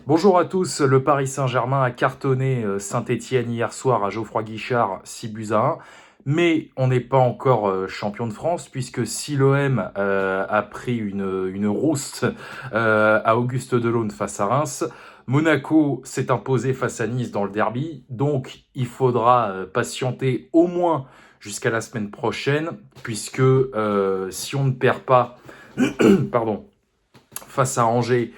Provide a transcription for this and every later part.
Bonjour à tous, le Paris Saint-Germain a cartonné Saint-Étienne hier soir à Geoffroy Guichard 6 buts à 1. Mais on n'est pas encore champion de France, puisque si l'OM a pris une rouste à Auguste Delaune face à Reims, Monaco s'est imposé face à Nice dans le derby, donc il faudra patienter au moins jusqu'à la semaine prochaine, puisque si on ne perd pas, pardon, face à Angers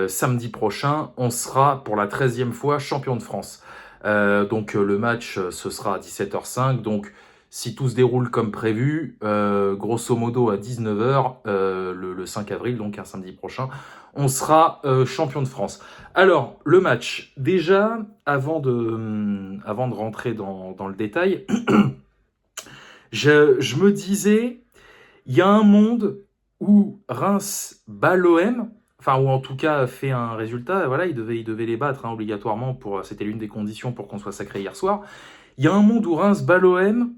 samedi prochain, on sera pour la 13e fois champion de France. Donc le match, ce sera à 17h05. Donc si tout se déroule comme prévu, grosso modo à 19h, le 5 avril, donc un samedi prochain, on sera champion de France. Alors, le match, déjà, avant de rentrer dans le détail, je me disais, il y a un monde où Reims bat l'OM, enfin, ou en tout cas fait un résultat, voilà, il devait les battre obligatoirement, c'était l'une des conditions pour qu'on soit sacré hier soir. Il y a un monde où Reims bat l'OM,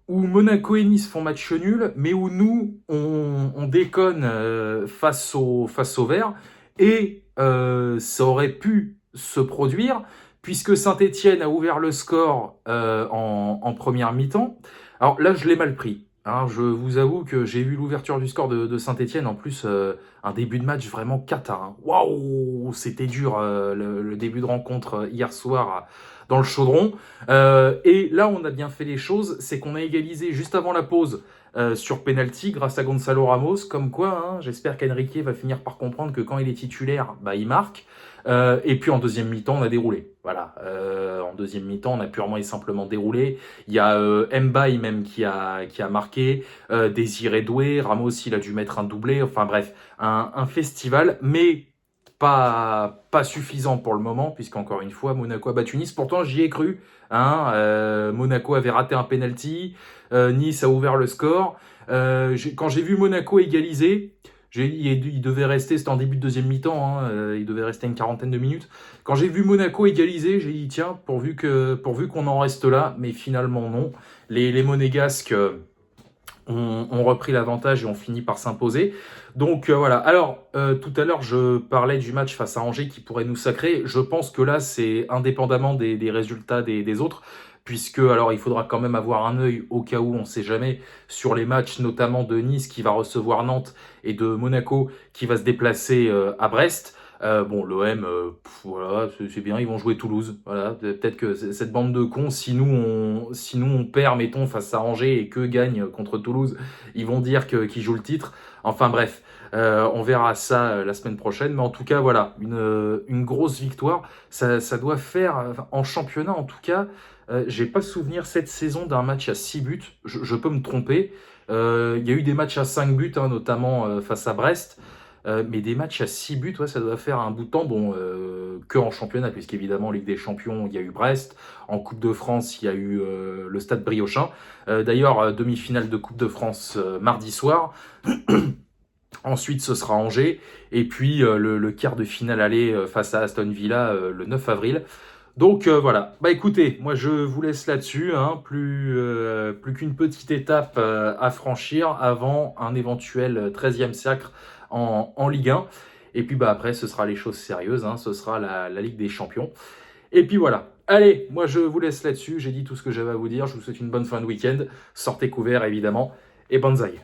où Monaco et Nice font match nul, mais où nous, on déconne face au vert, et ça aurait pu se produire, puisque Saint-Étienne a ouvert le score en première mi-temps. Alors là, je l'ai mal pris. Hein, je vous avoue que j'ai vu l'ouverture du score de Saint-Étienne, en plus un début de match vraiment cata. Hein. Waouh, c'était dur le début de rencontre hier soir dans le Chaudron. Et là, on a bien fait les choses, c'est qu'on a égalisé juste avant la pause sur penalty grâce à Gonzalo Ramos. Comme quoi, hein, j'espère qu'Enrique va finir par comprendre que quand il est titulaire, bah, il marque. Et puis en deuxième mi-temps, on a déroulé. Voilà. En deuxième mi-temps, on a purement et simplement déroulé. Il y a Mbaye même qui a marqué, Désiré Doué, Ramos il a dû mettre un doublé, enfin bref, un festival, mais pas suffisant pour le moment, puisqu'encore une fois, Monaco a battu Nice. Pourtant, j'y ai cru. Hein, Monaco avait raté un penalty, Nice a ouvert le score. Quand j'ai vu Monaco égaliser, il devait rester, c'était en début de deuxième mi-temps, hein, il devait rester une quarantaine de minutes. Quand j'ai vu Monaco égaliser, j'ai dit tiens, pourvu qu'on en reste là, mais finalement non. Les Monégasques ont repris l'avantage et ont fini par s'imposer. Donc voilà. Alors, tout à l'heure, je parlais du match face à Angers qui pourrait nous sacrer. Je pense que là, c'est indépendamment des résultats des autres, puisque alors il faudra quand même avoir un œil au cas où, on ne sait jamais, sur les matchs notamment de Nice qui va recevoir Nantes et de Monaco qui va se déplacer à Brest. Bon, l'OM, voilà, c'est bien, ils vont jouer Toulouse. Voilà, peut-être que cette bande de cons, si nous on perd, mettons, face à Angers et qu'eux gagnent contre Toulouse, ils vont dire qu'ils jouent le titre. Enfin bref, on verra ça la semaine prochaine. Mais en tout cas, voilà, une grosse victoire. Ça doit faire, en championnat en tout cas, j'ai pas souvenir cette saison d'un match à 6 buts. Je peux me tromper. Il y a eu des matchs à 5 buts, hein, notamment face à Brest. Mais des matchs à 6 buts, ouais, ça doit faire un bout de temps. Bon, que en championnat, puisqu'évidemment, en Ligue des Champions, il y a eu Brest. En Coupe de France, il y a eu le Stade Briochin. D'ailleurs, demi-finale de Coupe de France mardi soir. Ensuite, ce sera Angers. Et puis, le quart de finale aller face à Aston Villa le 9 avril. Donc voilà, bah écoutez, moi je vous laisse là-dessus, hein, plus qu'une petite étape à franchir avant un éventuel 13e sacre en Ligue 1. Et puis bah après ce sera les choses sérieuses, hein, ce sera la Ligue des Champions. Et puis voilà, allez, moi je vous laisse là-dessus, j'ai dit tout ce que j'avais à vous dire, je vous souhaite une bonne fin de week-end, sortez couverts évidemment, et banzai.